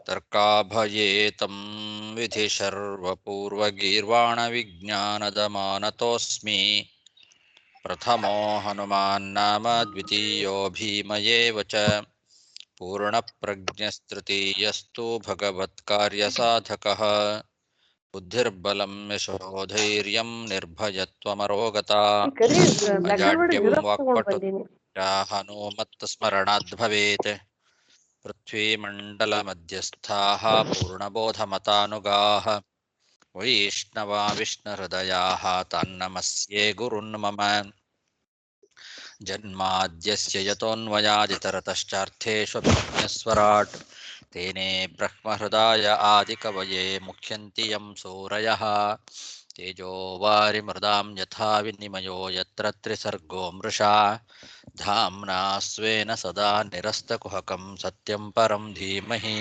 ತರ್ಕಾಭಯೇತಂ ವಿಧಿ ಸರ್ವಪೂರ್ವಗೀರ್ವಾಣವಿಜ್ಞಾನದಮಾನತೋಸ್ಮಿ ಪ್ರಥಮೋ ಹನುಮಾನ್ ನಾಮ ದ್ವಿತೀಯೋ ಭೀಮಯೇವ ಚ ಪೂರ್ಣಪ್ರಜ್ಞಸ್ತೃತೀಯಸ್ತು ಭಗವತ್ಕಾರ್ಯಸಾಧಕಃ ಬುದ್ಧಿರ್ಬಲಂ ಯಶೋಧೈರ್ಯಂ ನಿರ್ಭಯತ್ವಮರೋಗತಾ ಅಜಾಡ್ಯಂ ವಾಕ್ಪಟುತ್ವ ಹನುಮತ್ಸ್ಮರಣಾದ್ ಭವೇತ್ ಪೃಥ್ವೀಮಂಡಲಮಧ್ಯಸ್ಥಾಃ ಪೂರ್ಣಬೋಧಮತಾನುಗಾಃ ವೈಷ್ಣವಾ ವಿಷ್ಣುಹೃದಯಾಃ ತಾನ್ನಮಸ್ಯೆ ಗುರುನ್ ಮಮ ಜನ್ಮಾದ್ಯಸ್ಯ ಯತೋನ್ಮಯಾದಿತರತಶ್ಚಾರ್ಥೇಷ್ವಭಿಜ್ಞಸ್ವರಾಟ್ ತೇನೇ ಬ್ರಹ್ಮಹೃದಾಯ ಆದಿಕವಯೇ ಮುಖ್ಯಂತಿ ಯಂ ಸೂರಯಃ ತೇಜೋ ವಾರಿಮೃದಾಂ ಯಥಾ ವಿನಿಮಯೋ ಯತ್ರ ತ್ರಿಸರ್ಗೋ ಮೃಷಾ ಧಾಮ್ನಾ ಸ್ವೇನ ಸದಾ ನಿರಸ್ತಕುಹಕಂ ಸತ್ಯಂ ಪರಂ ಧೀಮಹಿ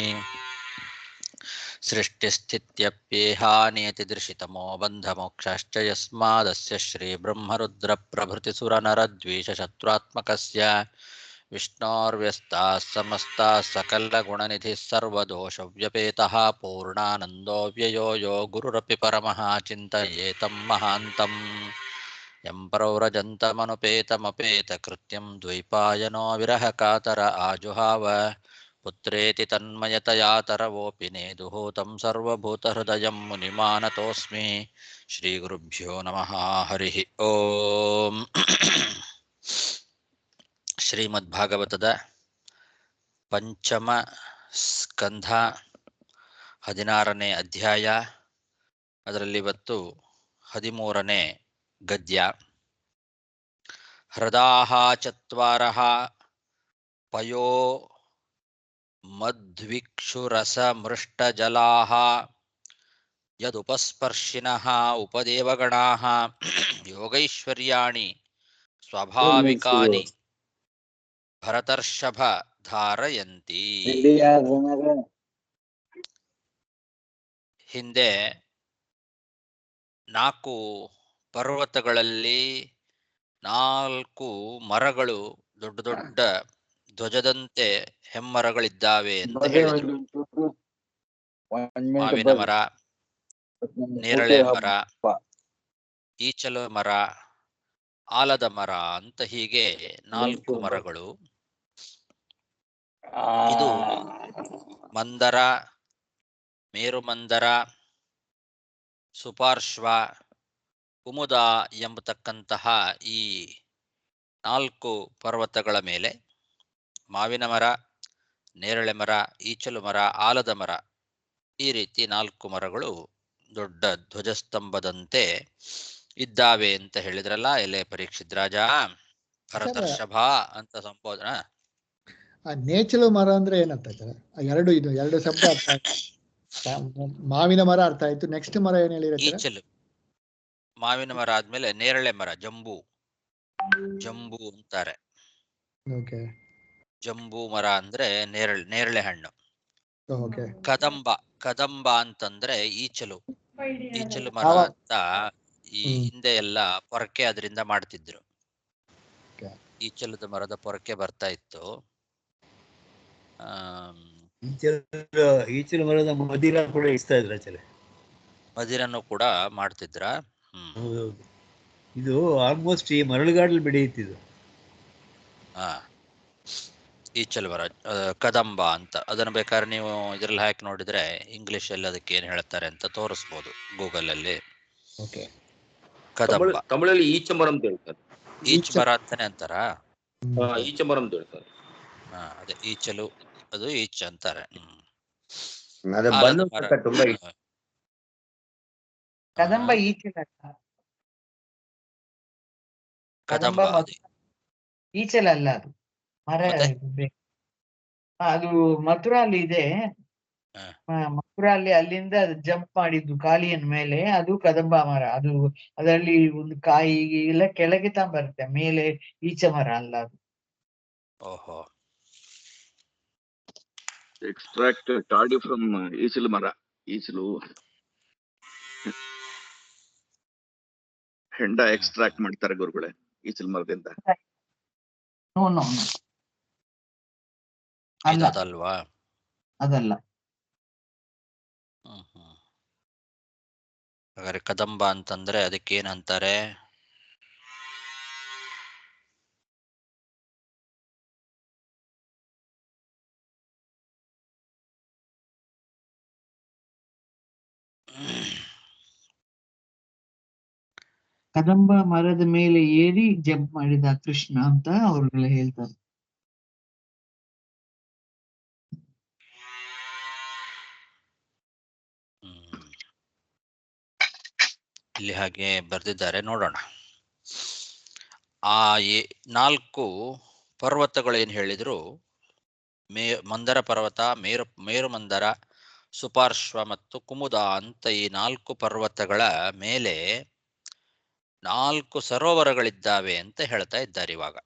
ಸೃಷ್ಟಿಸ್ಥಿತ್ಯಪ್ಯೇಹಾನಿಯತಿದೃಶಿತಮೋ ಬಂಧಮೋಕ್ಷಶ್ಚ ಯಸ್ಮಾದಸ್ಯ ಶ್ರೀಬ್ರಹ್ಮರುದ್ರಪ್ರಭೃತಿಸುರನರದ್ವೀಷಶತ್ರುತ್ಮಕಸ್ಯ ವಿಷ್ಣೋರ್ವ್ಯಸ್ತಾಃ ಸಮಸ್ತಾಃ ಸಕಲಗುಣನಿಧಿಃ ಸರ್ವದೋಷವ್ಯಪೇತಃ ಪೂರ್ಣಾನಂದೋ ವ್ಯಯೋ ಯೋ ಗುರುರಪಿ ಪರಮಃ ಚಿಂತಯೇತಂ ಮಹಾಂತಂ ಯಂ ಪರವ್ರಜन्तಮನುಪೇತಮಪೇತಕೃತ್ಯಂ ದ್ವೈಪಾಯನೋ ವಿರಹಕಾತರ ಆಜುಹಾವ ಪುತ್ರೇತಿ ತನ್ಮಯತಯಾ ತರವೋಪಿ ನೇದುಃ तं ಸರ್ವಭೂತಹೃದಯಂ ಮುನಿಮಾನತೋಸ್ಮಿ ಶ್ರೀಗುರುಭ್ಯೋ ನಮಃ ಹರಿ ಓಂ. ಶ್ರೀಮದ್ಭಾಗವತದ ಪಂಚಮ ಸ್ಕಂಧ 16ನೇ ಅಧ್ಯಾಯ. ಅದರಲ್ಲಿ ಇವತ್ತು 13ನೇ ಗದ್ಯ. ಹೃದಾಹ ಚತ್ವಾರಃ ಪಯೋ ಮಧ್ವಿಕ್ಷುರಸಮೃಷ್ಟಜಲಾಃ ಯದುಪಸ್ಪರ್ಶಿನಃ ಉಪದೇವಗಣಾಃ ಯೋಗೈಶ್ವರ್ಯಾಣಿ ಸ್ವಾಭಾವಿಕಾನಿ ಭರತರ್ಷಭ ಧಾರಯಂತಿ. ಹಿಂದೆ 4 ಪರ್ವತಗಳಲ್ಲಿ 4 ಮರಗಳು ದೊಡ್ಡ ದೊಡ್ಡ ಧ್ವಜದಂತೆ ಹೆಮ್ಮರಗಳಿದ್ದಾವೆ ಅಂತ ಹೇಳಿದರು. ಮಾವಿನ ಮರ, ನೇರಳೆ ಮರ, ಈಚಲು ಮರ, ಆಲದ ಮರ ಅಂತ ಹೀಗೆ 4 ಮರಗಳು. ಇದು ಮಂದರ, ಮೇರುಮಂದರ, ಸುಪಾರ್ಶ್ವ, ಕುಮುದ ಎಂಬತಕ್ಕಂತಹ ಈ 4 ಪರ್ವತಗಳ ಮೇಲೆ ಮಾವಿನ ಮರ, ನೇರಳೆ ಮರ, ಈಚಲು ಮರ, ಆಲದ ಮರ, ಈ ರೀತಿ 4 ಮರಗಳು ದೊಡ್ಡ ಧ್ವಜಸ್ತಂಭದಂತೆ ಇದ್ದಾವೆ ಅಂತ ಹೇಳಿದ್ರಲ್ಲ. ಎಲೆ ಪರೀಕ್ಷಿತ್ ರಾಜ, ಭರತರ್ಷಭ ಅಂತ ಸಂಬೋಧನ. ನೇಚಲು ಮರ ಅಂದ್ರೆ ಏನಂತ ಎರಡು ಶಬ್ದ ಅರ್ಥ ಆಯ್ತು. ಮಾವಿನ ಮರ ಅರ್ಥ ಆಯ್ತು. ನೆಕ್ಸ್ಟ್ ಮರ ಏನ್ ಹೇಳಿರ? ಈಚಲು. ಮಾವಿನ ಮರ ಆದ್ಮೇಲೆ ನೇರಳೆ ಮರ, ಜಂಬೂ ಅಂತಾರೆ. ಜಂಬೂ ಮರ ಅಂದ್ರೆ ನೇರಳೆ ಹಣ್ಣು. ಕದಂಬ ಅಂತಂದ್ರೆ ಈಚಲು ಮರ ಅಂತ ಈ ಹಿಂದೆ ಎಲ್ಲ ಪೊರಕೆ ಅದರಿಂದ ಮಾಡ್ತಿದ್ರು. ಈಚಲದ ಮರದ ಪೊರಕೆ ಬರ್ತಾ ಇತ್ತು. ಈಚಲು ಮರದ ಮದಿರ ಕೂಡ ಇಸ್ತಾ ಇದ್ರ, ಮದಿರನ್ನು ಕೂಡ ಮಾಡ್ತಿದ್ರ. ಇದು ಆಲ್ಮೋಸ್ಟ್ ಈ ಮರಳುಗಾಡಲ್ಲಿ ಬೆಳೆಯುತ್ತಿದ್ದು. ಈಚಲು ಮರ ಕದಂಬ ಅಂತ. ಅದನ್ನು ಬೇಕಾದ್ರೆ ನೀವು ಇದ್ರಲ್ಲಿ ಹಾಕಿ ನೋಡಿದ್ರೆ ಇಂಗ್ಲಿಷ್ ಅಲ್ಲಿ ಅದಕ್ಕೆ ಏನ್ ಹೇಳ್ತಾರೆ ಅಂತ ತೋರಿಸ್ಬೋದು ಗೂಗಲ್ ಅಲ್ಲಿ. ಕದಂಬ ತಮಿಳಲ್ಲಿ ಈಚ ಮರ ಅಂತ ಹೇಳ್ತಾರೆ. ಈಚ್ ಮರ ಅಂತಾನೆ ಅಂತಾರ. ಈಚ ಮರ ಅಂತ ಹೇಳ್ತಾರೆ. ಅದೇ ಈಚಲು, ಅದು ಈಚ್ ಅಂತಾರೆ. ಕದಂಬ ಈಚಲಲ್ಲ, ಅದು ಮರ. ಅದು ಮಥುರಲ್ಲಿ ಇದೆ. ಮಥುರಲ್ಲಿ ಅಲ್ಲಿಂದ ಜಂಪ್ ಮಾಡಿದ್ದು ಕಾಲಿಯನ್ ಮೇಲೆ, ಅದು ಕದಂಬ ಮರ. ಅದರಲ್ಲಿ ಒಂದು ಕಾಯಿ ಎಲ್ಲ ಕೆಳಗೆ ಬರುತ್ತೆ, ಮೇಲೆ ಈಚ ಮರ ಅಲ್ಲ ಅದು. ಓಹೋ. ಎಕ್ಸ್ಟ್ರಾಕ್ಟ್ ಟಾಡಿ ಫ್ರಮ್ ಈಚಲು ಮರ. ಈಚಲು ಹೆಂಡ ಎಕ್ಸ್ಟ್ರಾಕ್ಟ್ ಮಾಡ್ತಾರೆ ಗುರುಗಳೇ ಈಚಲು ಮರದಿಂದ. ಅದಲ್ಲ. ಹಾಗಾದ್ರೆ ಕದಂಬ ಅಂತಂದ್ರೆ ಅದಕ್ಕೇನಂತಾರೆ? ಕದಂಬ ಮರದ ಮೇಲೆ ಏರಿ ಜಂಪ್ ಮಾಡಿದ ಕೃಷ್ಣ ಅಂತ ಅವ್ರುಗಳು ಹೇಳ್ತಾರೆ. ಇಲ್ಲಿ ಹಾಗೆ ಬರ್ದಿದ್ದಾರೆ, ನೋಡೋಣ. ಆ 4 ಪರ್ವತಗಳು ಏನ್ ಹೇಳಿದ್ರು, ಮಂದರ ಪರ್ವತ, ಮೇರು ಮಂದರ, ಸುಪಾರ್ಶ್ವ ಮತ್ತು ಕುಮುದ ಅಂತ ಈ 4 ಪರ್ವತಗಳ ಮೇಲೆ 4 ಸರೋವರಗಳಿದ್ದಾವೆ ಅಂತ ಹೇಳ್ತಾ ಇದ್ದಾರೆ ಇವಾಗ.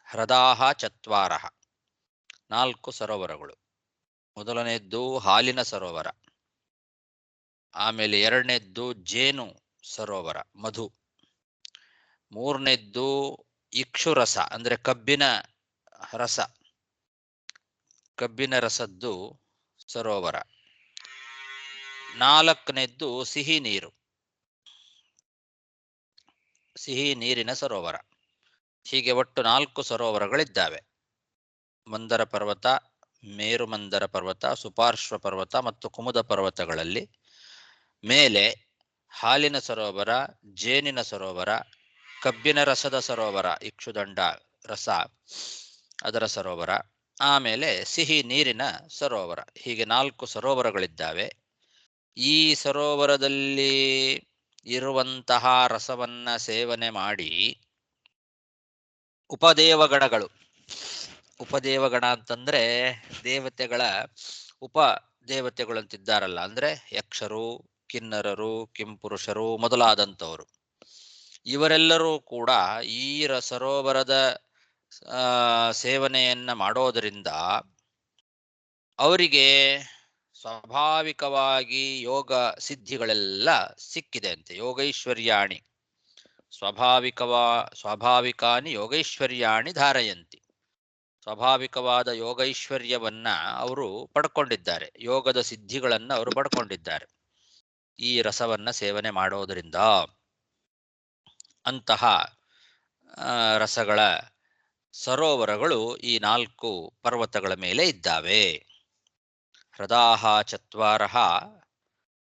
ಹ್ರದಾಹ ಚತ್ವಾರಃ, 4 ಸರೋವರಗಳು. ಮೊದಲನೇದ್ದು ಹಾಲಿನ ಸರೋವರ, ಆಮೇಲೆ ಎರಡನೇದ್ದು ಜೇನು ಸರೋವರ, ಮಧು. ಮೂರನೇದ್ದು ಇಕ್ಷುರಸ ಅಂದ್ರೆ ಕಬ್ಬಿನ ರಸ, ಕಬ್ಬಿನ ರಸದ್ದು ಸರೋವರ. 4ನೇದ್ದು ಸಿಹಿ ನೀರು, ಸಿಹಿ ನೀರಿನ ಸರೋವರ. ಹೀಗೆ ಒಟ್ಟು 4 ಸರೋವರಗಳಿದ್ದಾವೆ. ಮಂದರ ಪರ್ವತ, ಮೇರು ಮಂದರ ಪರ್ವತ, ಸುಪಾರ್ಶ್ವ ಪರ್ವತ ಮತ್ತು ಕುಮುದ ಪರ್ವತಗಳಲ್ಲಿ ಮೇಲೆ ಹಾಲಿನ ಸರೋವರ, ಜೇನಿನ ಸರೋವರ, ಕಬ್ಬಿನ ರಸದ ಸರೋವರ, ಇಕ್ಷುದಂಡ ರಸ ಅದರ ಸರೋವರ, ಆಮೇಲೆ ಸಿಹಿ ನೀರಿನ ಸರೋವರ. ಹೀಗೆ 4 ಸರೋವರಗಳಿದ್ದಾವೆ. ಈ ಸರೋವರದಲ್ಲಿ ಇರುವಂತಹ ರಸವನ್ನ ಸೇವನೆ ಮಾಡಿ ಉಪದೇವಗಣಗಳು, ಉಪದೇವಗಣ ಅಂತಂದ್ರೆ ದೇವತೆಗಳ ಉಪ ದೇವತೆಗಳು ಅಂತಿದ್ದಾರಲ್ಲ, ಅಂದ್ರೆ ಯಕ್ಷರು, ಕಿನ್ನರರು, ಕಿಂಪುರುಷರು ಮೊದಲಾದಂಥವರು, ಇವರೆಲ್ಲರೂ ಕೂಡ ಈ ಸರೋವರದ ಸೇವನೆಯನ್ನ ಮಾಡೋದರಿಂದ ಅವರಿಗೆ ಸ್ವಾಭಾವಿಕವಾಗಿ ಯೋಗ ಸಿದ್ಧಿಗಳೆಲ್ಲ ಸಿಕ್ಕಿದೆ ಅಂತೆ. ಯೋಗೈಶ್ವರ್ಯಾಣಿ ಸ್ವಾಭಾವಿಕಾನಿ ಯೋಗೈಶ್ವರ್ಯಾಣಿ ಧಾರಯಂತಿ. ಸ್ವಾಭಾವಿಕವಾದ ಯೋಗೈಶ್ವರ್ಯವನ್ನ ಅವರು ಪಡ್ಕೊಂಡಿದ್ದಾರೆ, ಯೋಗದ ಸಿದ್ಧಿಗಳನ್ನ ಅವರು ಪಡ್ಕೊಂಡಿದ್ದಾರೆ ಈ ರಸವನ್ನ ಸೇವನೆ ಮಾಡೋದರಿಂದ. ಅಂತಹ ರಸಗಳ ಸರೋವರಗಳು ಈ 4 ಪರ್ವತಗಳ ಮೇಲೆ ಇದ್ದಾವೆ. ಹೃದಾಹ ಚತ್ವಾರಃ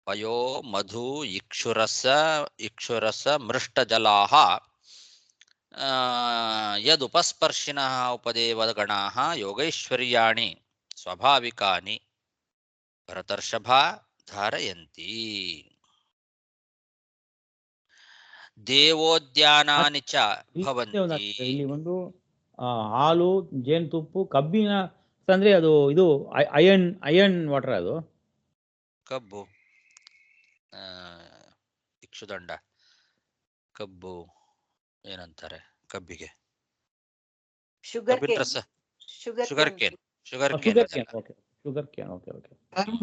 ಪಯೋ ಮಧು ಇಕ್ಷುರಸ ಮೃಷ್ಟಜಲಾಹ ಯದುಪಸ್ಪರ್ಶಿನಃ ಉಪದೇವಗಣಾಃ ಯೋಗೈಶ್ವರ್ಯಾಣಿ ಸ್ವಾಭಾವಿಕಾನಿ ಭರತರ್ಷಭ ಧಾರಯಂತಿ. ದೇವೋದ್ಯಾನಾನಿ ಚ ಭವಂತಿ. ಇಲ್ಲಿ ಒಂದು ಹಾಲು, ಜೇನುತುಪ್ಪು, ಕಬ್ಬಿನ ಅಂದ್ರೆ ಅದು ಇದು ಅಯನ್ ವಾಟರ್, ಅದು ಕಬ್ಬು, ಇಕ್ಷುದಂಡ, ಕಬ್ಬು ಏನಂತಾರೆ ಕಬ್ಬಿಗೆ? Sugar cane.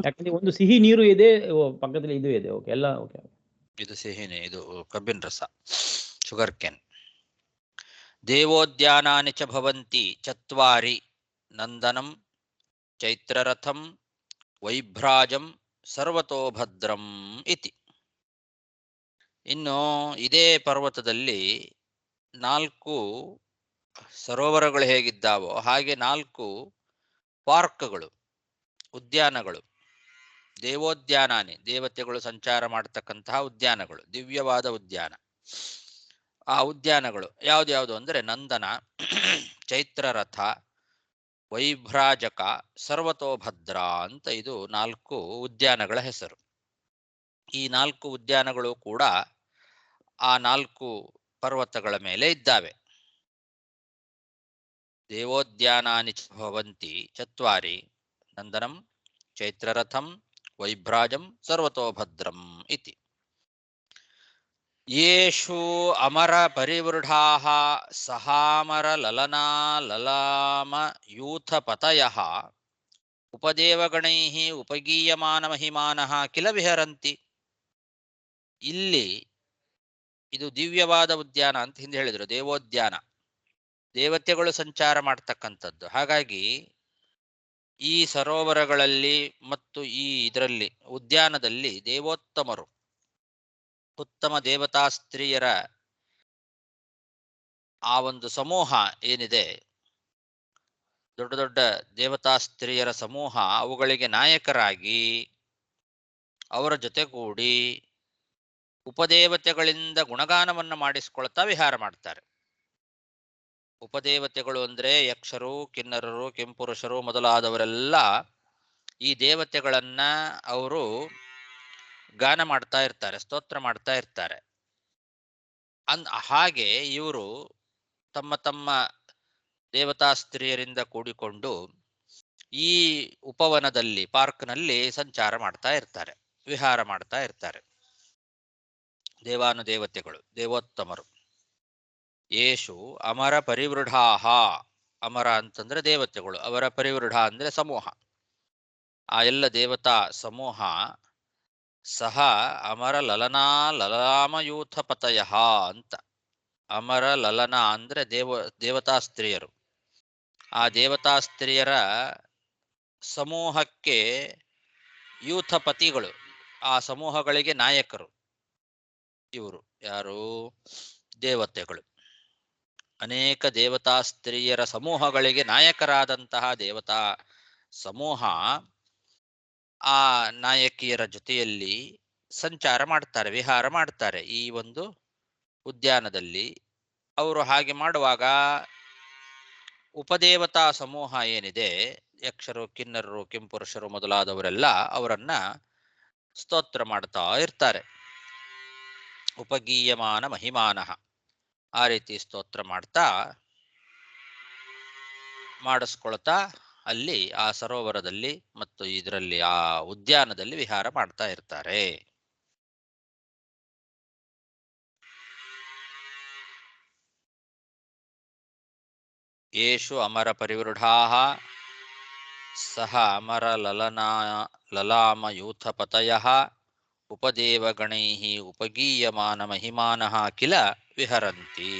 ಯಾಕಂದ್ರೆ ಒಂದು ಸಿಹಿ ನೀರು ಇದೆ, ಪಕ್ಕದಲ್ಲಿ ಇದು ಇದೆ. ಓಕೆ, ಎಲ್ಲ ಓಕೆ. ಇದು ಸಿಹಿನೇ, ಇದು ಕಬ್ಬಿನ ರಸ, ಶುಗರ್ ಕೇನ್. ದೇವೋದ್ಯಾನಾನಿ ಚ ಭವಂತಿ ಚತ್ವಾರಿ ನಂದನಂ ಚೈತ್ರರಥಂ ವೈಭ್ರಾಜಂ ಸರ್ವತೋಭದ್ರಂ ಇತಿ. ಇನ್ನು ಇದೇ ಪರ್ವತದಲ್ಲಿ 4 ಸರೋವರಗಳು ಹೇಗಿದ್ದಾವೋ ಹಾಗೆ 4 ಪಾರ್ಕ್ಗಳು, ಉದ್ಯಾನಗಳು, ದೇವೋದ್ಯಾನಾನಿ, ದೇವತೆಗಳು ಸಂಚಾರ ಮಾಡತಕ್ಕಂತಹ ಉದ್ಯಾನಗಳು, ದಿವ್ಯವಾದ ಉದ್ಯಾನ. ಆ ಉದ್ಯಾನಗಳು ಯಾವ್ದ್ಯಾವುದು ಅಂದ್ರೆ ನಂದನ, ಚೈತ್ರರಥ, ವೈಭ್ರಾಜಕ, ಸರ್ವತೋಭದ್ರ ಅಂತ ಇದು 4 ಉದ್ಯಾನಗಳ ಹೆಸರು. ಈ 4 ಉದ್ಯಾನಗಳು ಕೂಡ ಆ 4 ಪರ್ವತಗಳ ಮೇಲೆ ಇದ್ದಾವೆ. ದೇವೋದ್ಯಾನಾನಿ ಭವಂತಿ ಚತ್ವಾರಿ ನಂದನಂ ಚೈತ್ರರಥಂ ವೈಭ್ರಾಜಂ ಸರ್ವತೋಭದ್ರಂ ಇತಿ. ಯೇಷು ಅಮರ ಪರಿವೃಢಾಃ ಸಹಾಮರ ಲಲನಾ ಲಲಾಮ ಯೂಥ ಪತಯಃ ಉಪದೇವಗಣೈಃ ಉಪಗೀಯಮಾನ ಮಹಿಮಾನಃ ಕಿಲ ವಿಹರಂತಿ. ಇಲ್ಲಿ ಇದು ದಿವ್ಯವಾದ ಉದ್ಯಾನ ಅಂತ ಹಿಂದೆ ಹೇಳಿದ್ರು, ದೇವೋದ್ಯಾನ, ದೇವತೆಗಳು ಸಂಚಾರ ಮಾಡ್ತಕ್ಕಂಥದ್ದು. ಹಾಗಾಗಿ ಈ ಸರೋವರಗಳಲ್ಲಿ ಮತ್ತು ಈ ಇದರಲ್ಲಿ ಉದ್ಯಾನದಲ್ಲಿ ದೇವೋತ್ತಮರು, ಉತ್ತಮ ದೇವತಾ ಸ್ತ್ರೀಯರ ಆ ಒಂದು ಸಮೂಹ ಏನಿದೆ, ದೊಡ್ಡ ದೊಡ್ಡ ದೇವತಾ ಸ್ತ್ರೀಯರ ಸಮೂಹ, ಅವುಗಳಿಗೆ ನಾಯಕರಾಗಿ ಅವರ ಜೊತೆಗೂಡಿ ಉಪದೇವತೆಗಳಿಂದ ಗುಣಗಾನವನ್ನು ಮಾಡಿಸಿಕೊಳ್ತಾ ವಿಹಾರ ಮಾಡ್ತಾರೆ. ಉಪದೇವತೆಗಳು ಅಂದ್ರೆ ಯಕ್ಷರು, ಕಿನ್ನರರು, ಕೆಂಪುರುಷರು ಮೊದಲಾದವರೆಲ್ಲ ಈ ದೇವತೆಗಳನ್ನ ಅವರು ಗಾನ ಮಾಡ್ತಾ ಇರ್ತಾರೆ, ಸ್ತೋತ್ರ ಮಾಡ್ತಾ ಇರ್ತಾರೆ. ಹಾಗೆ ಇವರು ತಮ್ಮ ತಮ್ಮ ದೇವತಾ ಸ್ತ್ರೀಯರಿಂದ ಕೂಡಿಕೊಂಡು ಈ ಉಪವನದಲ್ಲಿ, ಪಾರ್ಕ್ನಲ್ಲಿ ಸಂಚಾರ ಮಾಡ್ತಾ ಇರ್ತಾರೆ, ವಿಹಾರ ಮಾಡ್ತಾ ಇರ್ತಾರೆ. ದೇವಾನುದೇವತೆಗಳು, ದೇವೋತ್ತಮರು. ಯೇಷು ಅಮರ ಪರಿವೃಢಾಹ, ಅಮರ ಅಂತಂದ್ರೆ ದೇವತೆಗಳು, ಅವರ ಪರಿವೃಢ ಅಂದ್ರೆ ಸಮೂಹ, ಆ ಎಲ್ಲ ದೇವತಾ ಸಮೂಹ. ಸಹ ಅಮರ ಲಲನಾ ಲಲಾಮಯೂಥ ಪತಯ ಅಂತ. ಅಮರ ಲಲನ ಅಂದ್ರೆ ದೇವತಾ ಸ್ತ್ರೀಯರು. ಆ ದೇವತಾ ಸ್ತ್ರೀಯರ ಸಮೂಹಕ್ಕೆ ಯೂಥಪತಿಗಳು, ಆ ಸಮೂಹಗಳಿಗೆ ನಾಯಕರು ಇವರು. ಯಾರು? ದೇವತೆಗಳು. ಅನೇಕ ದೇವತಾ ಸ್ತ್ರೀಯರ ಸಮೂಹಗಳಿಗೆ ನಾಯಕರಾದಂತಹ ದೇವತಾ ಸಮೂಹ ಆ ನಾಯಕಿಯರ ಜೊತೆಯಲ್ಲಿ ಸಂಚಾರ ಮಾಡ್ತಾರೆ, ವಿಹಾರ ಮಾಡ್ತಾರೆ ಈ ಒಂದು ಉದ್ಯಾನದಲ್ಲಿ. ಅವರು ಹಾಗೆ ಮಾಡುವಾಗ ಉಪದೇವತಾ ಸಮೂಹ ಏನಿದೆ, ಯಕ್ಷರು, ಕಿನ್ನರರು, ಕೆಂಪುರುಷರು ಮೊದಲಾದವರೆಲ್ಲ ಅವರನ್ನ ಸ್ತೋತ್ರ ಮಾಡ್ತಾ ಇರ್ತಾರೆ. ಉಪಗೀಯಮಾನ ಮಹಿಮಾನಃ, ಆ ರೀತಿ ಸ್ತೋತ್ರ ಮಾಡ್ತಾ ಮಾಡಿಸ್ಕೊಳ್ತಾ ಅಲ್ಲಿ ಆ ಸರೋವರದಲ್ಲಿ ಮತ್ತು ಇದರಲ್ಲಿ ಆ ಉದ್ಯಾನದಲ್ಲಿ ವಿಹಾರ ಮಾಡ್ತಾ ಇರ್ತಾರೆ. ಯೇಷು ಅಮರ ಪರಿವೃಢಾಃ ಸಹ ಅಮರ ಲಲಾಮಯೂಥಪತಯಃ ಉಪದೇವಗಣೈಃ ಉಪಗೀಯಮಾನ ಮಹಿಮಾನಃ ಕಿಲ ವಿಹರಂತಿ.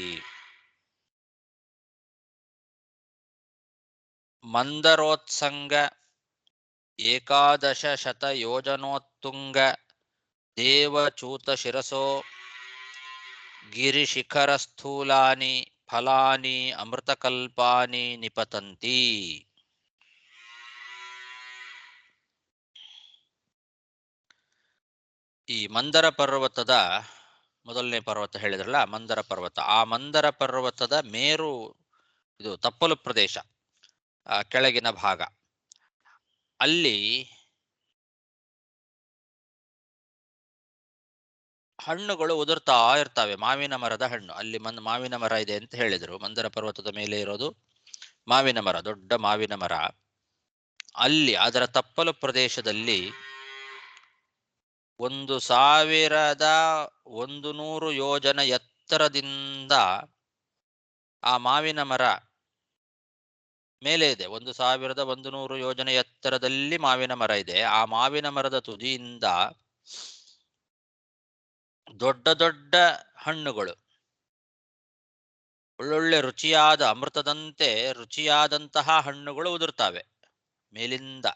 ಮಂದರೋತ್ಸಂಗ ಏಕಾದಶ ಶತಯೋಜನೋತ್ತುಂಗ ದೇವಚೂತ ಶಿರಸೋ ಗಿರಿಶಿಖರಸ್ಥೂಲಾನಿ ಫಲಾನಿ ಅಮೃತಕಲ್ಪಾನಿ ನಿಪತಂತಿ. ಈ ಮಂದರ ಪರ್ವತದ ಮೊದಲನೇ ಪರ್ವತ ಹೇಳಿದ್ರಲ್ಲ, ಮಂದರ ಪರ್ವತ, ಆ ಮಂದರ ಪರ್ವತದ ಮೇರು, ಇದು ತಪ್ಪಲು ಪ್ರದೇಶ, ಕೆಳಗಿನ ಭಾಗ, ಅಲ್ಲಿ ಹಣ್ಣುಗಳು ಉದುರ್ತಾ ಇರ್ತವೆ, ಮಾವಿನ ಮರದ ಹಣ್ಣು. ಅಲ್ಲಿ ಮಾವಿನ ಮರ ಇದೆ ಅಂತ ಹೇಳಿದ್ರು. ಮಂದರ ಪರ್ವತದ ಮೇಲೆ ಇರೋದು ಮಾವಿನ ಮರ, ದೊಡ್ಡ ಮಾವಿನ ಮರ. ಅಲ್ಲಿ ಅದರ ತಪ್ಪಲು ಪ್ರದೇಶದಲ್ಲಿ 1100 ಯೋಜನ ಎತ್ತರದಿಂದ ಆ ಮಾವಿನ ಮರ ಮೇಲೆ ಇದೆ. 1100 ಯೋಜನೆ ಎತ್ತರದಲ್ಲಿ ಮಾವಿನ ಮರ ಇದೆ. ಆ ಮಾವಿನ ಮರದ ತುದಿಯಿಂದ ದೊಡ್ಡ ದೊಡ್ಡ ಹಣ್ಣುಗಳು, ಒಳ್ಳೊಳ್ಳೆ ರುಚಿಯಾದ, ಅಮೃತದಂತೆ ರುಚಿಯಾದಂತಹ ಹಣ್ಣುಗಳು ಉದುರ್ತಾವೆ ಮೇಲಿಂದ.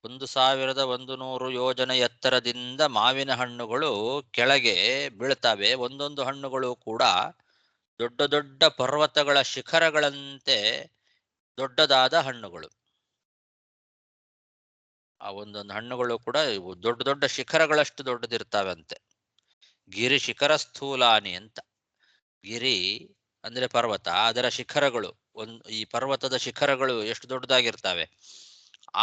1100 ಯೋಜನ ಎತ್ತರದಿಂದ ಮಾವಿನ ಹಣ್ಣುಗಳು ಕೆಳಗೆ ಬೀಳ್ತವೆ. ಒಂದೊಂದು ಹಣ್ಣುಗಳು ಕೂಡ ದೊಡ್ಡ ದೊಡ್ಡ ಪರ್ವತಗಳ ಶಿಖರಗಳಂತೆ ದೊಡ್ಡದಾದ ಹಣ್ಣುಗಳು. ಆ ಒಂದೊಂದು ಹಣ್ಣುಗಳು ಕೂಡ ದೊಡ್ಡ ದೊಡ್ಡ ಶಿಖರಗಳಷ್ಟು ದೊಡ್ಡದಿರ್ತಾವಂತೆ. ಗಿರಿ ಶಿಖರ ಸ್ಥೂಲಾನಿ ಅಂತ. ಗಿರಿ ಅಂದ್ರೆ ಪರ್ವತ, ಅದರ ಶಿಖರಗಳು, ಈ ಪರ್ವತದ ಶಿಖರಗಳು ಎಷ್ಟು ದೊಡ್ಡದಾಗಿರ್ತವೆ,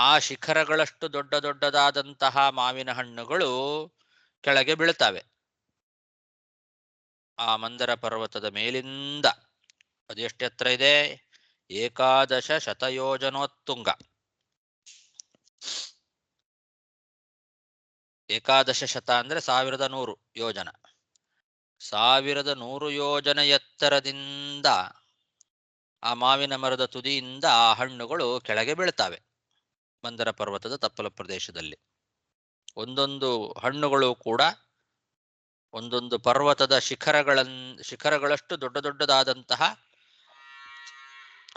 ಆ ಶಿಖರಗಳಷ್ಟು ದೊಡ್ಡ ದೊಡ್ಡದಾದಂತಹ ಮಾವಿನ ಹಣ್ಣುಗಳು ಕೆಳಗೆ ಬೀಳ್ತವೆ ಆ ಮಂದರ ಪರ್ವತದ ಮೇಲಿಂದ. ಅದು ಎಷ್ಟು ಎತ್ತರ ಇದೆ? 11 ಶತಯೋಜನೋತ್ತುಂಗ. 11 ಶತ ಅಂದ್ರೆ 1100 ಯೋಜನ. 1100 ಯೋಜನ ಎತ್ತರದಿಂದ ಆ ಮಾವಿನ ಮರದ ತುದಿಯಿಂದ ಆ ಹಣ್ಣುಗಳು ಕೆಳಗೆ ಬೀಳ್ತವೆ ಮಂದರ ಪರ್ವತದ ತಪ್ಪಲ ಪ್ರದೇಶದಲ್ಲಿ. ಒಂದೊಂದು ಹಣ್ಣುಗಳು ಕೂಡ ಒಂದೊಂದು ಪರ್ವತದ ಶಿಖರಗಳಷ್ಟು ದೊಡ್ಡ ದೊಡ್ಡದಾದಂತಹ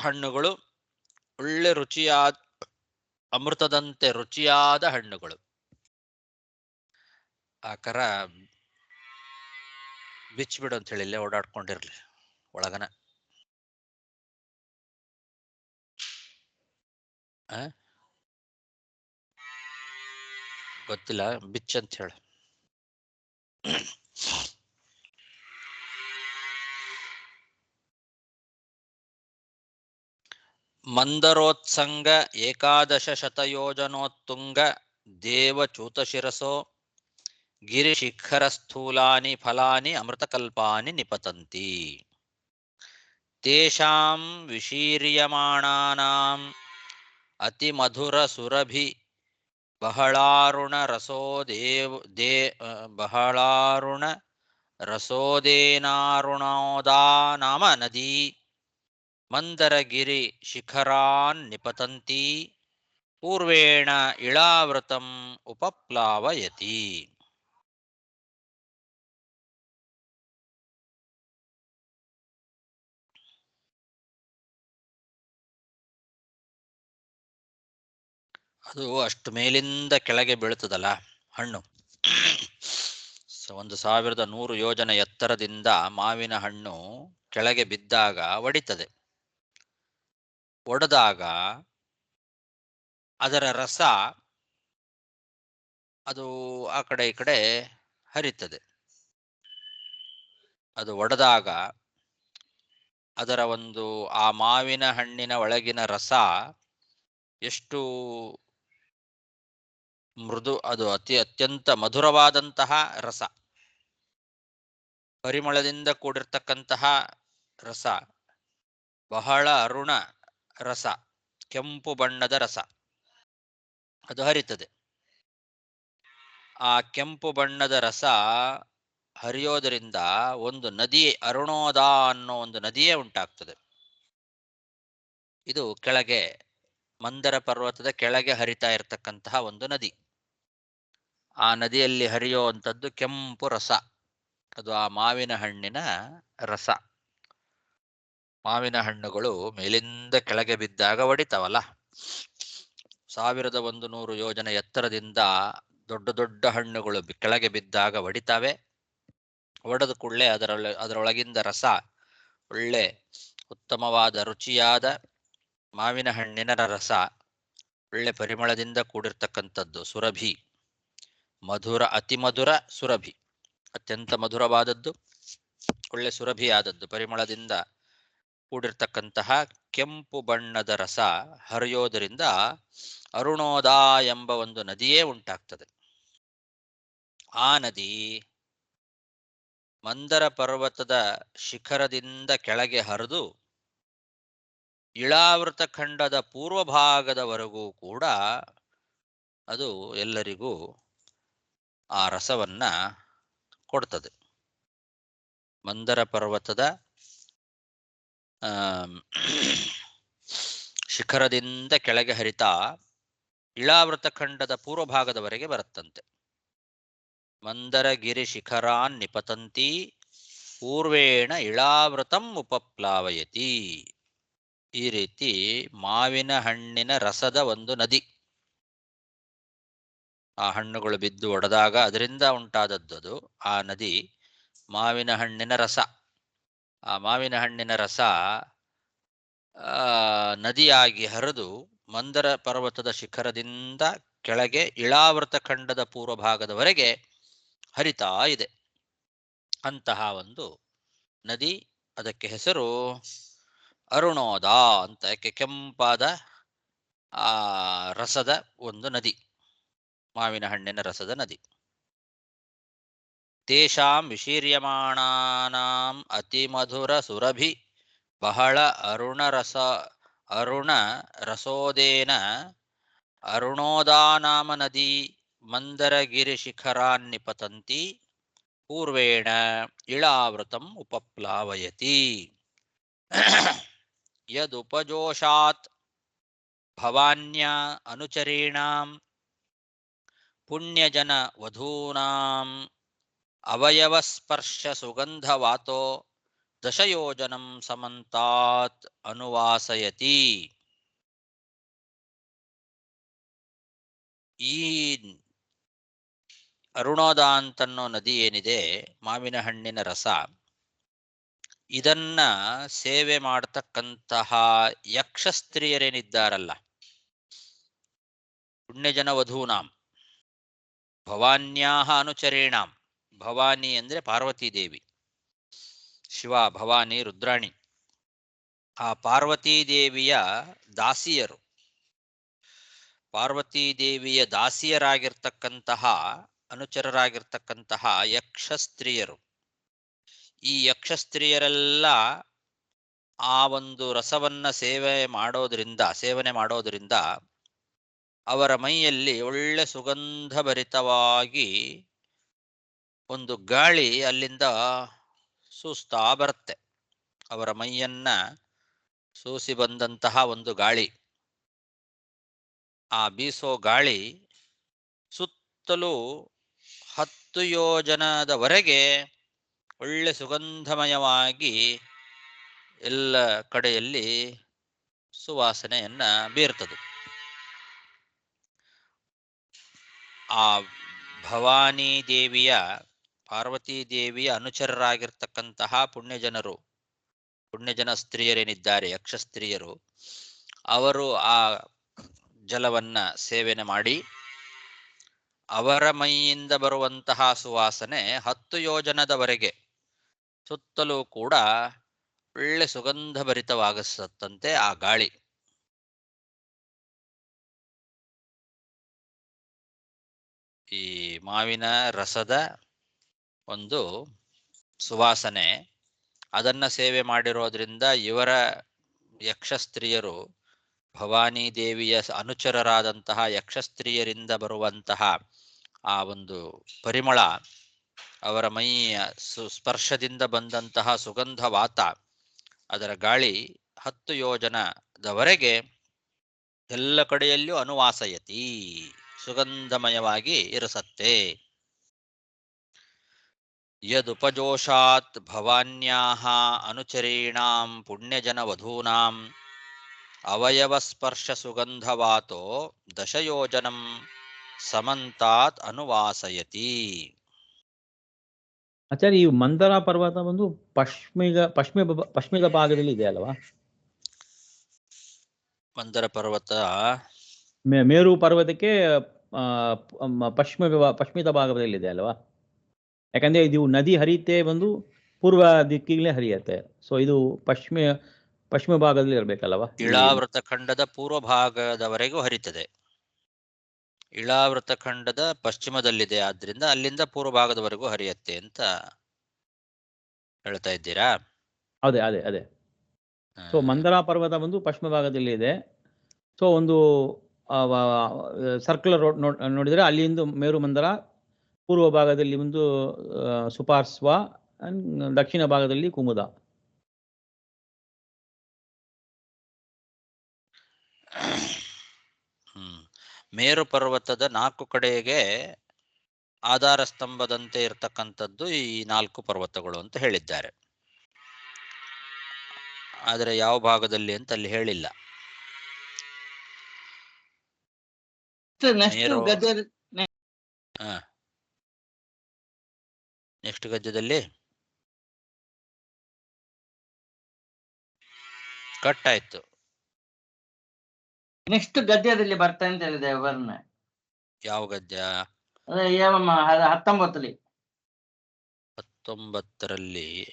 ಹಣ್ಣುಗಳು, ಒಳ್ಳೆ ರುಚಿಯಾದ, ಅಮೃತದಂತೆ ರುಚಿಯಾದ ಹಣ್ಣುಗಳು. ಆ ಕರ ಬಿಚ್ಚಿಬಿಡು ಅಂತ ಹೇಳಿ ಇಲ್ಲೇ ಓಡಾಡ್ಕೊಂಡಿರ್ಲಿ ಒಳಗನ. ಗೊತ್ತಿಲ್ಲ, ಬಿಚ್ ಅಂತ ಹೇಳಿ. ಮಂದರೋತ್ಸಂಗ ಏಕಾದಶ ಶತಯೋಜನೋತ್ತುಂಗ ದೇವಚೂತಶಿರಸೋ ಗಿರಿಶಿಖರಸ್ಥೂಲಾನಿ ಫಲಾನಿ ಅಮೃತಕಲ್ಪಾನಿ ನಿಪತಂತಿ ತೇಷಾಂ ವಿಶೀರ್ಯಮಾಣಾನಾಂ ಅತಿಮಧುರ ಸುರಭಿ ಬಹಳಾರುಣ ರಸೋದೇನಾರುಣೋದಾ ನಾಮ ನದಿ ಮಂದರಗಿರಿ ಶಿಖರಾನ್ ನಿಪತಂತಿ ಪೂರ್ವೇಣ ಇಳಾವೃತಂ ಉಪಪ್ಲಾವಯತಿ. ಅದು ಅಷ್ಟು ಮೇಲಿಂದ ಕೆಳಗೆ ಬೀಳ್ತದಲ್ಲ ಹಣ್ಣು. 1100 ಯೋಜನ ಎತ್ತರದಿಂದ ಮಾವಿನ ಹಣ್ಣು ಕೆಳಗೆ ಬಿದ್ದಾಗ ಒಡಿತದೆ. ಒಡೆದಾಗ ಅದರ ರಸ ಅದು ಆ ಕಡೆ ಈ ಕಡೆ ಹರಿತದೆ. ಅದು ಒಡೆದಾಗ ಅದರ ಒಂದು ಆ ಮಾವಿನ ಹಣ್ಣಿನ ಒಳಗಿನ ರಸ ಎಷ್ಟು ಮೃದು, ಅದು ಅತ್ಯಂತ ಮಧುರವಾದಂತಹ ರಸ, ಪರಿಮಳದಿಂದ ಕೂಡಿರ್ತಕ್ಕಂತಹ ರಸ, ಬಹಳ ಅರುಣ ರಸ, ಕೆಂಪು ಬಣ್ಣದ ರಸ ಅದು ಹರಿತದೆ. ಆ ಕೆಂಪು ಬಣ್ಣದ ರಸ ಹರಿಯೋದರಿಂದ ಒಂದು ನದಿ, ಅರುಣೋದ ಅನ್ನೋ ಒಂದು ನದಿಯೇ ಉಂಟಾಗ್ತದೆ. ಇದು ಕೆಳಗೆ ಮಂದರ ಪರ್ವತದ ಕೆಳಗೆ ಹರಿತಾ ಇರತಕ್ಕಂತಹ ಒಂದು ನದಿ. ಆ ನದಿಯಲ್ಲಿ ಹರಿಯುವಂಥದ್ದು ಕೆಂಪು ರಸ, ಅದು ಆ ಮಾವಿನ ಹಣ್ಣಿನ ರಸ. ಮಾವಿನ ಹಣ್ಣುಗಳು ಮೇಲಿಂದ ಕೆಳಗೆ ಬಿದ್ದಾಗ ಒಡಿತಾವಲ್ಲ, 1100 ಯೋಜನ ಎತ್ತರದಿಂದ ದೊಡ್ಡ ದೊಡ್ಡ ಹಣ್ಣುಗಳು ಕೆಳಗೆ ಬಿದ್ದಾಗ ಒಡಿತಾವೆ. ಒಡೆದ ಕೂಡಲೇ ಅದರೊಳಗಿಂದ ರಸ ಒಳ್ಳೆ ಉತ್ತಮವಾದ ರುಚಿಯಾದ ಮಾವಿನ ಹಣ್ಣಿನ ರಸ, ಒಳ್ಳೆ ಪರಿಮಳದಿಂದ ಕೂಡಿರ್ತಕ್ಕಂಥದ್ದು ಸುರಭಿ, ಮಧುರ, ಅತಿ ಮಧುರ ಸುರಭಿ, ಅತ್ಯಂತ ಮಧುರವಾದದ್ದು, ಒಳ್ಳೆ ಸುರಭಿಯಾದದ್ದು, ಪರಿಮಳದಿಂದ ಕೂಡಿರ್ತಕ್ಕಂತಹ ಕೆಂಪು ಬಣ್ಣದ ರಸ ಹರಿಯೋದರಿಂದ ಅರುಣೋದ ಎಂಬ ಒಂದು ನದಿಯೇ ಉಂಟಾಗ್ತದೆ. ಆ ನದಿ ಮಂದರ ಪರ್ವತದ ಶಿಖರದಿಂದ ಕೆಳಗೆ ಹರಿದು ಇಳಾವೃತ ಖಂಡದ ಪೂರ್ವ ಭಾಗದವರೆಗೂ ಕೂಡ ಅದು ಎಲ್ಲರಿಗೂ ಆ ರಸವನ್ನ ಕೊಡ್ತದೆ. ಮಂದರ ಪರ್ವತದ ಶಿಖರದಿಂದ ಕೆಳಗೆ ಹರಿತಾ ಇಳಾವೃತ ಖಂಡದ ಪೂರ್ವ ಭಾಗದವರೆಗೆ ಬರುತ್ತಂತೆ. ಮಂದರಗಿರಿ ಶಿಖರಾನ್ ನಿಪತಂತಿ ಪೂರ್ವೇಣ ಇಳಾವೃತಂ ಉಪಪ್ಲಾವಯತಿ. ಈ ರೀತಿ ಮಾವಿನ ಹಣ್ಣಿನ ರಸದ ಒಂದು ನದಿ, ಆ ಹಣ್ಣುಗಳು ಬಿದ್ದು ಒಡೆದಾಗ ಅದರಿಂದ ಉಂಟಾದದ್ದು ಆ ನದಿ ಮಾವಿನ ಹಣ್ಣಿನ ರಸ. ಆ ಮಾವಿನ ಹಣ್ಣಿನ ರಸ ನದಿಯಾಗಿ ಹರಿದು ಮಂದರ ಪರ್ವತದ ಶಿಖರದಿಂದ ಕೆಳಗೆ ಇಳಾವೃತ ಖಂಡದ ಪೂರ್ವ ಭಾಗದವರೆಗೆ ಹರಿತಾ ಇದೆ. ಅಂತಹ ಒಂದು ನದಿ, ಅದಕ್ಕೆ ಹೆಸರು ಅರುಣೋದ ಅಂತ. ಯಾಕೆ? ಕೆಂಪಾದ ಆ ರಸದ ಒಂದು ನದಿ, ಮಾವಿನ ಹಣ್ಣಿನ ರಸದ ನದಿ. ತೇಷಾಂ ವಿಶೀರ್ಯಮಾಣಾನಾಂ ಅತಿಮಧುರ ಸುರಭಿ ಬಹಳ ಅರುಣ ರಸೋದೇನ ಅರುಣೋದಾ ನಾಮ ನದಿ ಮಂದರಗಿರಿ ಶಿಖರಾನ್ ನಿಪತಂತಿ ಪೂರ್ವೇಣ ಇಳಾವೃತಂ ಉಪಪ್ಲಾವಯತಿ. ಯದುಪಜೋಷಾತ್ ಭವಾನ್ಯ ಅನುಚರೀಣಾಂ ಪುಣ್ಯಜನ ವಧೂನಾಂ ಅವಯವಸ್ಪರ್ಶ ಸುಗಂಧವಾತೋ ದಶಯೋಜನಂ ಸಮಂತಾತ್ ಅನುವಾಸಯತಿ. ಈ ಅರುಣೋದ ಅಂತನ್ನೋ ನದಿ ಏನಿದೆ, ಮಾವಿನ ಹಣ್ಣಿನ ರಸ, ಇದನ್ನ ಸೇವೆ ಮಾಡತಕ್ಕಂತಹ ಯಕ್ಷ ಸ್ತ್ರೀಯರೇನಿದ್ದಾರಲ್ಲ, ಪುಣ್ಯಜನ ವಧೂನಾಂ ಭವಾನ್ಯಾಹ ಅನುಚರೇಣಾಂ. ಭವಾನಿ ಅಂದ್ರೆ ಪಾರ್ವತೀ ದೇವಿ, ಶಿವ ಭವಾನಿ ರುದ್ರಾಣಿ. ಆ ಪಾರ್ವತೀ ದೇವಿಯ ದಾಸಿಯರು, ಪಾರ್ವತೀ ದೇವಿಯ ದಾಸಿಯರಾಗಿರ್ತಕ್ಕಂತಹ ಅನುಚರರಾಗಿರ್ತಕ್ಕಂತಹ ಯಕ್ಷ ಸ್ತ್ರೀಯರು, ಈ ಯಕ್ಷ ಸ್ತ್ರೀಯರೆಲ್ಲ ಆ ಒಂದು ರಸವನ್ನ ಸೇವನೆ ಮಾಡೋದ್ರಿಂದ ಅವರ ಮೈಯಲ್ಲಿ ಒಳ್ಳೆ ಸುಗಂಧಭರಿತವಾಗಿ ಒಂದು ಗಾಳಿ ಅಲ್ಲಿಂದ ಸೂಸ್ತಾ ಬರುತ್ತೆ. ಅವರ ಮೈಯನ್ನ ಸೂಸಿ ಬಂದಂತಹ ಒಂದು ಗಾಳಿ, ಆ ಬೀಸೋ ಗಾಳಿ ಸುತ್ತಲೂ 10 ಯೋಜನದವರೆಗೆ ಒಳ್ಳೆ ಸುಗಂಧಮಯವಾಗಿ ಎಲ್ಲ ಕಡೆಯಲ್ಲಿ ಸುವಾಸನೆಯನ್ನ ಬೀರ್ತದೆ. ಆ ಭವಾನಿ ದೇವಿಯ, ಪಾರ್ವತೀ ದೇವಿಯ ಅನುಚರರಾಗಿರ್ತಕ್ಕಂತಹ ಪುಣ್ಯಜನ ಸ್ತ್ರೀಯರೇನಿದ್ದಾರೆ, ಯಕ್ಷ ಸ್ತ್ರೀಯರು, ಅವರು ಆ ಜಲವನ್ನ ಸೇವನೆ ಮಾಡಿ ಅವರ ಮೈಯಿಂದ ಬರುವಂತಹ ಸುವಾಸನೆ 10 ಯೋಜನದವರೆಗೆ ಸುತ್ತಲೂ ಕೂಡ ಒಳ್ಳೆ ಸುಗಂಧಭರಿತವಾಗಿಸತ್ತಂತೆ ಆ ಗಾಳಿ. ಈ ಮಾವಿನ ರಸದ ಒಂದು ಸುವಾಸನೆ, ಅದನ್ನ ಸೇವೆ ಮಾಡಿರೋದ್ರಿಂದ ಇವರ ಯಕ್ಷ ಸ್ತ್ರೀಯರು, ಭವಾನಿ ದೇವಿಯ ಅನುಚರರಾದಂತಹ ಯಕ್ಷ ಸ್ತ್ರೀಯರಿಂದ ಬರುವಂತಹ ಆ ಒಂದು ಪರಿಮಳ, ಅವರ ಮೈಯ ಸ್ಪರ್ಶದಿಂದ ಬಂದಂತಹ ಸುಗಂಧವಾತ, ಅದರ ಗಾಳಿ 10 ಯೋಜನದವರೆಗೆ ಎಲ್ಲ ಕಡೆಯಲ್ಲಿಯೂ ಅನುವಾಸಯತಿ, ಸುಗಂಧಮಯವಾಗಿ ಇರಿಸತ್ತೆ. ಯದುಪಜೋಷಾತ್ ಭವಾನ್ಯಾಹ ಅನುಚರೀಣಾಂ ಪುಣ್ಯಜನ ವಧೂನಾಂ ಅವಯವ ಸ್ಪರ್ಶ ಸುಗಂಧವಾತೋ 10 ಯೋಜನಂ ಸಮಂತಾತ್ ಅನುವಾಸಯತಿ. ಆಚಾರ್ಯ, ಈ ಮಂದರ ಪರ್ವತ ಒಂದು ಪಶ್ಚಿಮ ಭಾಗದಲ್ಲಿ ಇದೆ ಅಲ್ವಾ? ಮಂದರ ಪರ್ವತ ಮೇರು ಪರ್ವತಕ್ಕೆ ಪಶ್ಚಿಮ ಭಾಗದಲ್ಲಿ ಇದೆ ಅಲ್ವಾ? ಯಾಕಂದ್ರೆ ಇದು ನದಿ ಹರಿಯುತ್ತೆ ಬಂದು ಪೂರ್ವ ದಿಕ್ಕಿಗೆ ಹರಿಯುತ್ತೆ. ಸೊ ಇದು ಪಶ್ಚಿಮ ಭಾಗದಲ್ಲಿ ಇರ್ಬೇಕಲ್ವಾ? ಇಳಾವೃತ ಖಂಡದ ಪೂರ್ವ ಭಾಗದವರೆಗೂ ಹರಿತದೆ. ಇಳಾವೃತ ಖಂಡದ ಪಶ್ಚಿಮದಲ್ಲಿದೆ, ಆದ್ರಿಂದ ಅಲ್ಲಿಂದ ಪೂರ್ವ ಭಾಗದವರೆಗೂ ಹರಿಯತ್ತೆ ಅಂತ ಹೇಳ್ತಾ ಇದ್ದೀರಾ? ಅದೇ ಅದೇ ಅದೇ. ಸೊ ಮಂದರ ಪರ್ವತ ಬಂದು ಪಶ್ಚಿಮ ಭಾಗದಲ್ಲಿ ಇದೆ. ಸೊ ಒಂದು ಸರ್ಕ್ಯುಲರ್ ರೋಡ್ ನೋಡಿದರೆ ಅಲ್ಲಿಂದ ಮೇರು ಮಂದರ, ಪೂರ್ವ ಭಾಗದಲ್ಲಿ ಒಂದು ಸುಪಾರ್ಶ್ವ, ದಕ್ಷಿಣ ಭಾಗದಲ್ಲಿ ಕುಮುದ. ಮೇರು ಪರ್ವತದ 4 ಕಡೆಗೆ ಆಧಾರ ಸ್ತಂಭದಂತೆ ಇರತಕ್ಕಂಥದ್ದು ಈ 4 ಪರ್ವತಗಳು ಅಂತ ಹೇಳಿದ್ದಾರೆ. ಆದರೆ ಯಾವ ಭಾಗದಲ್ಲಿ ಅಂತ ಅಲ್ಲಿ ಹೇಳಿಲ್ಲ. ನೆಕ್ಸ್ಟ್ ಗದ್ಯದಲ್ಲಿ ಕಟ್ ಆಯ್ತು. ನೆಕ್ಸ್ಟ್ ಗದ್ಯದಲ್ಲಿ ಬರ್ತಾ ಅಂತ ಹೇಳಿದೆ ವರ್ಣ. ಯಾವ ಗದ್ಯ? ಅದೇ 19ರಲ್ಲಿ.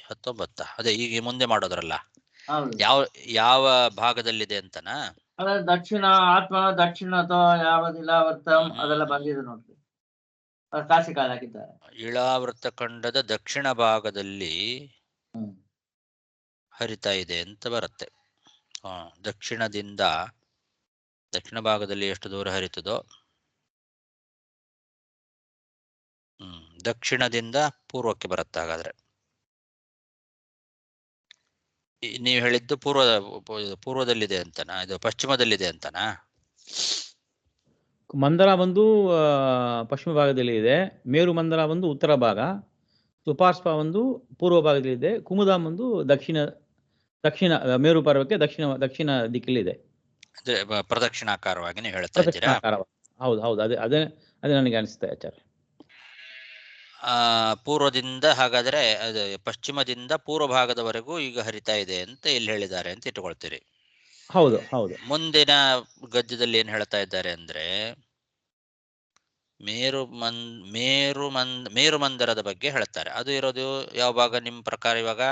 19 ಅದೇ ಈಗ ಮುಂದೆ ಮಾಡೋದ್ರಲ್ಲ, ಯಾವ ಭಾಗದಲ್ಲಿದೆ ಅಂತನಾ? ಅದೇ ದಕ್ಷಿಣ ಆತ್ಮನ ದಕ್ಷಿಣ ಅಥವಾ ಯಾವದಿಲಾವರ್ತಂ ಅದೆಲ್ಲ ಬಂದಿದೆ ನೋಡ್ರಿ, ಕಾಸಿ ಕಾಲ ಹಾಕಿದ್ದಾರೆ. ಇಳಾವೃತ ಖಂಡದ ದಕ್ಷಿಣ ಭಾಗದಲ್ಲಿ ಹರಿತಾ ಇದೆ ಅಂತ ಬರುತ್ತೆ. ದಕ್ಷಿಣ ಭಾಗದಲ್ಲಿ ಎಷ್ಟು ದೂರ ಹರಿತದೋ, ದಕ್ಷಿಣದಿಂದ ಪೂರ್ವಕ್ಕೆ ಬರುತ್ತೆ. ಹಾಗಾದ್ರೆ ನೀವು ಹೇಳಿದ್ದು ಪೂರ್ವದಲ್ಲಿದೆ ಅಂತನಾ, ಇದು ಪಶ್ಚಿಮದಲ್ಲಿದೆ ಅಂತನಾ? ಮಂದರ ಬಂದು ಪಶ್ಚಿಮ ಭಾಗದಲ್ಲಿ ಇದೆ, ಮೇರು ಮಂದರ ಒಂದು ಉತ್ತರ ಭಾಗ, ಸುಪಾರ್ಶ್ವ ಒಂದು ಪೂರ್ವ ಭಾಗದಲ್ಲಿದೆ, ಕುಮುದ ಒಂದು ದಕ್ಷಿಣ ಮೇರು ಪರ್ವಕ್ಕೆ ದಕ್ಷಿಣ ದಿಕ್ಕಲ್ಲಿದೆ. ಅದೇ ಪ್ರದಕ್ಷಿಣಾಕಾರವಾಗಿ ನೀವು ಹೇಳ್ತಾ ಇದ್ದೀರಾ? ಹೌದು ಹೌದು, ಅದೇ ನನಗೆ ಅನಿಸುತ್ತೆ ಆಚಾರ್ಯ. ಪೂರ್ವದಿಂದ ಹಾಗಾದ್ರೆ ಅದು ಪಶ್ಚಿಮದಿಂದ ಪೂರ್ವ ಭಾಗದವರೆಗೂ ಈಗ ಹರಿತಾ ಇದೆ ಅಂತ ಇಲ್ಲಿ ಹೇಳಿದ್ದಾರೆ ಅಂತ ಇಟ್ಕೊಳ್ತೀರಿ. ಹೌದು ಹೌದು. ಮುಂದಿನ ಗದ್ಯದಲ್ಲಿ ಏನ್ ಹೇಳ್ತಾ ಇದ್ದಾರೆ ಅಂದ್ರೆ ಮೇರು ಮಂದಿರದ ಬಗ್ಗೆ ಹೇಳ್ತಾರೆ. ಅದು ಇರೋದು ಯಾವ ಭಾಗ ನಿಮ್ ಪ್ರಕಾರ ಇವಾಗ?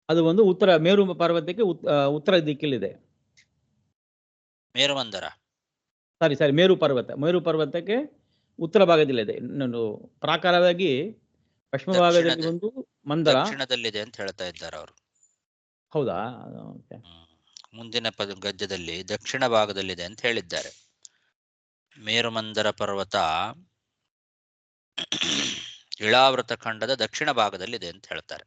ಅದು ಒಂದು ಉತ್ತರ ಮೇರು ಪರ್ವತಕ್ಕೆ ಉತ್ತರ ದಿಕ್ಕಲ್ಲಿದೆ. ಮೇರು ಮಂದಿರ ಸಾರಿ ಮೇರು ಪರ್ವತಕ್ಕೆ ಉತ್ತರ ಭಾಗದಲ್ಲಿದೆ. ಇನ್ನೊಂದು ಪ್ರಾಕಾರವಾಗಿ ಪಶ್ಚಿಮ ಭಾಗದಲ್ಲಿ ಒಂದು ಮಂದರ ದಕ್ಷಿಣದಲ್ಲಿದೆ ಅಂತ ಹೇಳ್ತಾ ಇದ್ದಾರೆ ಅವರು. ಹೌದಾ? ಮುಂದಿನ ಗದ್ಯದಲ್ಲಿ ದಕ್ಷಿಣ ಭಾಗದಲ್ಲಿದೆ ಅಂತ ಹೇಳಿದ್ದಾರೆ. ಮೇರುಮಂದರ ಪರ್ವತ ಇಳಾವೃತ ಖಂಡದ ದಕ್ಷಿಣ ಭಾಗದಲ್ಲಿದೆ ಅಂತ ಹೇಳ್ತಾರೆ.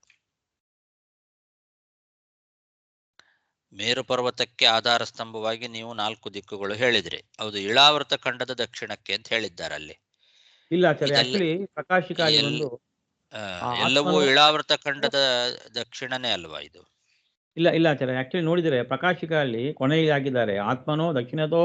ಮೇರು ಪರ್ವತಕ್ಕೆ ಆಧಾರ ಸ್ತಂಭವಾಗಿ ನೀವು 4 ದಿಕ್ಕುಗಳು ಹೇಳಿದ್ರಿ. ಹೌದು, ಇಳಾವೃತ ಖಂಡದ ದಕ್ಷಿಣಕ್ಕೆ ಅಂತ ಹೇಳಿದ್ದಾರೆ ಅಲ್ಲಿ. ಇಲ್ಲ ಆಕ್ಚುಲಿ ಪ್ರಕಾಶಿಕಾಗಿ ಒಂದು ಎಲ್ಲವೂ ಇಳಾವೃತ ಖಂಡದ ದಕ್ಷಿಣನೇ ಅಲ್ವಾ ಇದು? ಇಲ್ಲ ಆಚಾರ್ಯ, ಆಕ್ಚುಲಿ ನೋಡಿದರೆ ಪ್ರಕಾಶಿಕ ಅಲ್ಲಿ ಕೊನೆಗೆ ಹಾಕಿದ್ದಾರೆ ಆತ್ಮನೋ ದಕ್ಷಿಣದೋ